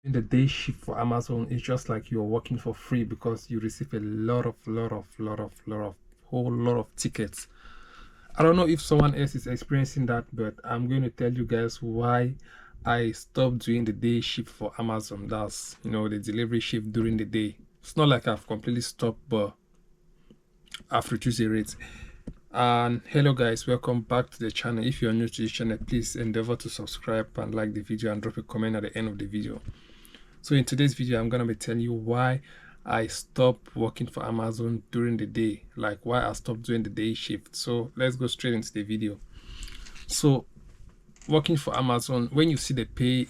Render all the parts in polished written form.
In the day shift for Amazon, it's just like you're working for free because you receive a whole lot of tickets. I don't know if someone else is experiencing that, but I'm going to tell you guys why I stopped doing the day shift for Amazon. That's, the delivery shift during the day. It's not like I've completely stopped, but I've reduced the rate. And hello guys, welcome back to the channel. If you're new to this channel, please endeavor to subscribe and like the video and drop a comment at the end of the video. So in today's video, I'm going to be telling you why I stopped working for Amazon during the day, like why I stopped doing the day shift. So let's go straight into the video. So working for Amazon, when you see the pay,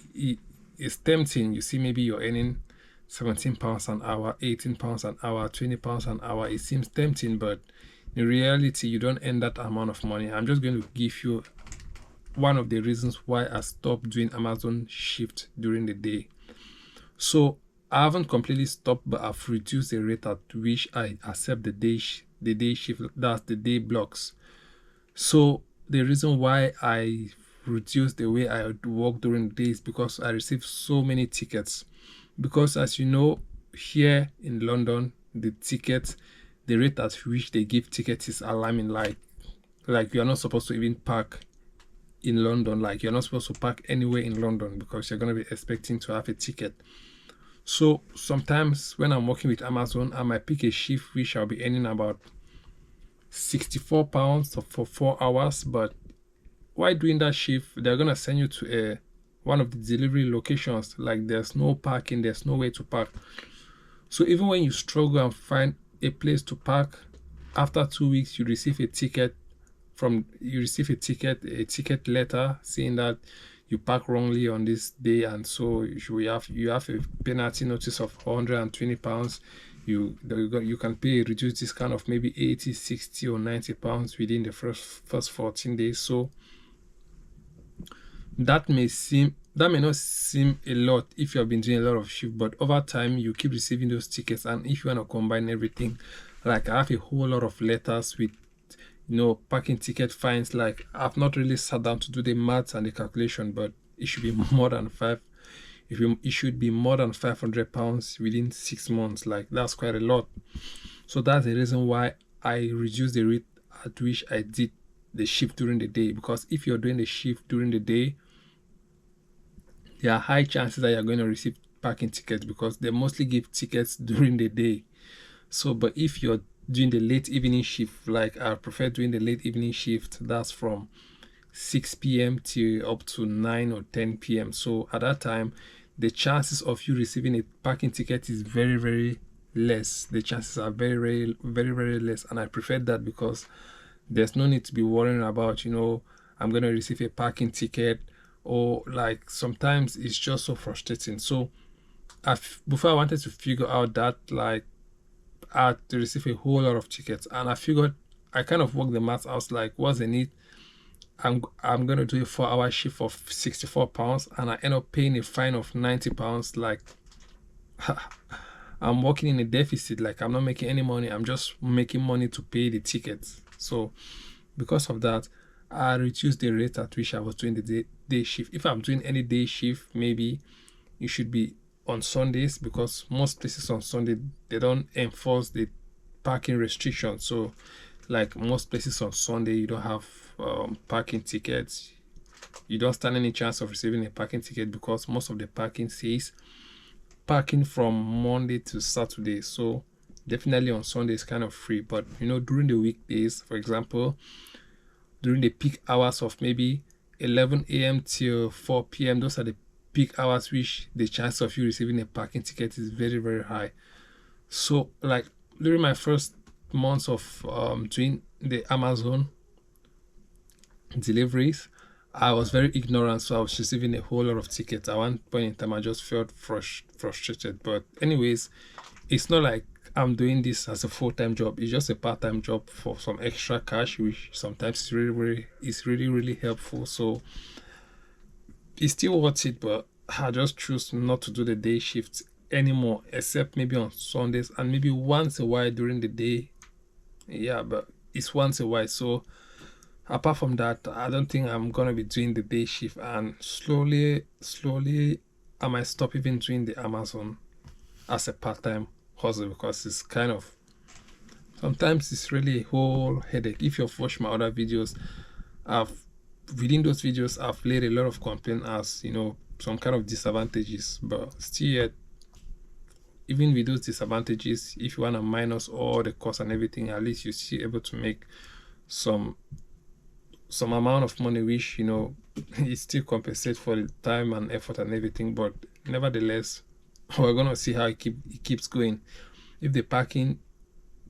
it's tempting. You see maybe you're earning £17 an hour, £18 an hour, £20 an hour. It seems tempting, but in reality, you don't earn that amount of money. I'm just going to give you one of the reasons why I stopped doing Amazon shift during the day. So I haven't completely stopped, but I've reduced the rate at which I accept the day shift, that's the day blocks. So the reason why I reduced the way I work during the day is because I receive so many tickets. Because as you know, here in London, the rate at which they give tickets is alarming. Like you're not supposed to even park in London. Like you're not supposed to park anywhere in London because you're going to be expecting to have a ticket. So sometimes when I'm working with Amazon, I might pick a shift which I'll be earning about £64 for 4 hours. But while doing that shift, they're going to send you to one of the delivery locations. Like there's no parking, there's no way to park. So even when you struggle and find a place to park, after 2 weeks, you receive a ticket a ticket letter saying that you park wrongly on this day, and so you have a penalty notice of £120. You can pay a reduced discount of maybe 80, 60 or £90 within the first 14 days. So that may not seem a lot if you have been doing a lot of shift, but over time you keep receiving those tickets. And if you want to combine everything, like I have a whole lot of letters with parking ticket fines. Like I've not really sat down to do the maths and the calculation, but it should be more than it should be more than £500 within 6 months. Like that's quite a lot. So that's the reason why I reduced the rate at which I did the shift during the day. Because if you're doing the shift during the day, there are high chances that you're going to receive parking tickets because they mostly give tickets during the day. So, but if you're doing the late evening shift, like I prefer doing the late evening shift, that's from 6 p.m. to up to 9 or 10 p.m. So at that time, the chances of you receiving a parking ticket is very, very less. The chances are very, very, very, very less. And I prefer that because there's no need to be worrying about, I'm going to receive a parking ticket, or like sometimes it's just so frustrating. So before I wanted to figure out that, like, I had to receive a whole lot of tickets, and I figured I kind of worked the maths. I was like, what's the need? I'm gonna do a 4-hour shift for £64, and I end up paying a fine of £90. Like I'm working in a deficit. Like I'm not making any money. I'm just making money to pay the tickets. So because of that, I reduced the rate at which I was doing the day shift. If I'm doing any day shift, maybe it should be on Sundays, because most places on Sunday they don't enforce the parking restrictions. So like most places on Sunday, you don't have parking tickets. You don't stand any chance of receiving a parking ticket because most of the parking says parking from Monday to Saturday. So definitely on Sunday is kind of free. But during the weekdays, for example, during the peak hours of maybe 11 a.m. till 4 p.m., those are the peak hours which the chance of you receiving a parking ticket is very, very high. So like during my first months of doing the Amazon deliveries, I was very ignorant, so I was receiving a whole lot of tickets. At one point in time, I just felt frustrated. But anyways, it's not like I'm doing this as a full-time job. It's just a part-time job for some extra cash, which sometimes is really helpful. So it's still worth it, but I just choose not to do the day shift anymore, except maybe on Sundays and maybe once a while during the day. Yeah, but it's once a while. So apart from that, I don't think I'm gonna be doing the day shift. And slowly I might stop even doing the Amazon as a part-time hustle, because it's kind of, sometimes it's really a whole headache. If you've watched my other videos, I've within those videos I've laid a lot of complaint as, some kind of disadvantages, but still yet, even with those disadvantages, if you want to minus all the costs and everything, at least you're still able to make some amount of money, which it still compensates for the time and effort and everything. But nevertheless, we're gonna see how it keeps going. If the parking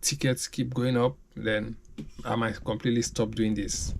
tickets keep going up, then I might completely stop doing this.